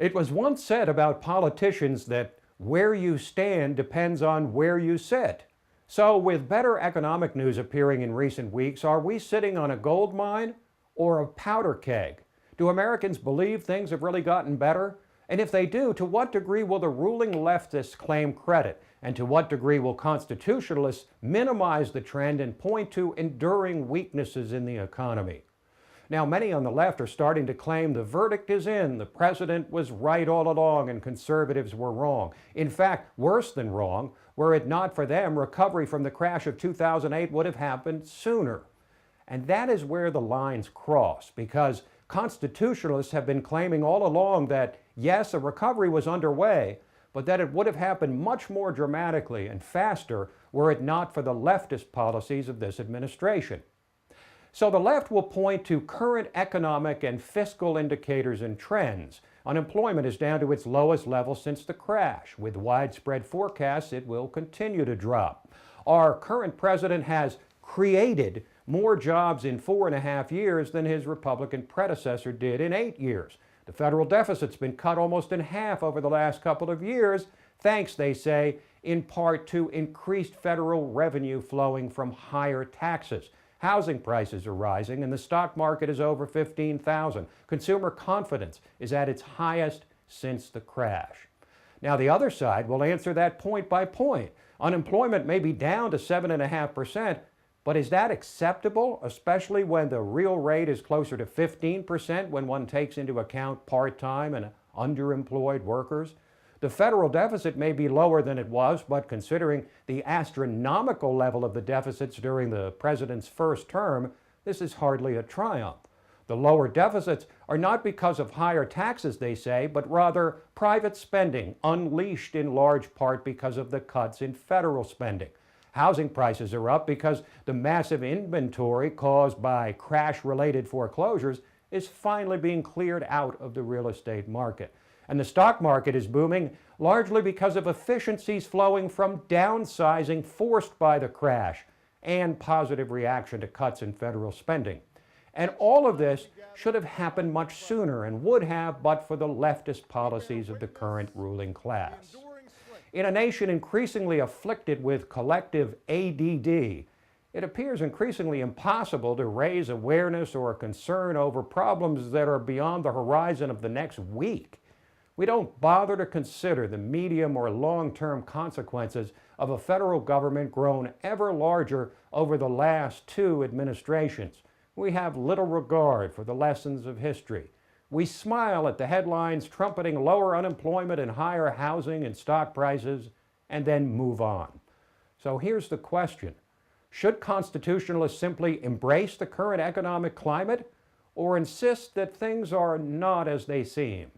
It was once said about politicians that where you stand depends on where you sit. So, with better economic news appearing in recent weeks, are we sitting on a gold mine or a powder keg? Do Americans believe things have really gotten better? And if they do, to what degree will the ruling leftists claim credit? And to what degree will constitutionalists minimize the trend and point to enduring weaknesses in the economy? Now, many on the left are starting to claim the verdict is in. The president was right all along and conservatives were wrong. In fact, worse than wrong, were it not for them, recovery from the crash of 2008 would have happened sooner. And that is where the lines cross, because constitutionalists have been claiming all along that, yes, a recovery was underway, but that it would have happened much more dramatically and faster were it not for the leftist policies of this administration. So the left will point to current economic and fiscal indicators and trends. Unemployment is down to its lowest level since the crash. With widespread forecasts, it will continue to drop. Our current president has created more jobs in 4.5 years than his Republican predecessor did in 8 years. The federal deficit's been cut almost in half over the last couple of years, thanks, they say, in part to increased federal revenue flowing from higher taxes. Housing prices are rising and the stock market is over 15,000. Consumer confidence is at its highest since the crash. Now, the other side will answer that point by point. Unemployment may be down to 7.5%, but is that acceptable, especially when the real rate is closer to 15% when one takes into account part-time and underemployed workers? The federal deficit may be lower than it was, but considering the astronomical level of the deficits during the president's first term, this is hardly a triumph. The lower deficits are not because of higher taxes, they say, but rather private spending, unleashed in large part because of the cuts in federal spending. Housing prices are up because the massive inventory caused by crash-related foreclosures is finally being cleared out of the real estate market. And the stock market is booming largely because of efficiencies flowing from downsizing forced by the crash and positive reaction to cuts in federal spending. And all of this should have happened much sooner and would have but for the leftist policies of the current ruling class. In a nation increasingly afflicted with collective ADD, it appears increasingly impossible to raise awareness or concern over problems that are beyond the horizon of the next week. We don't bother to consider the medium or long-term consequences of a federal government grown ever larger over the last 2 administrations. We have little regard for the lessons of history. We smile at the headlines trumpeting lower unemployment and higher housing and stock prices, and then move on. So here's the question. Should constitutionalists simply embrace the current economic climate or insist that things are not as they seem?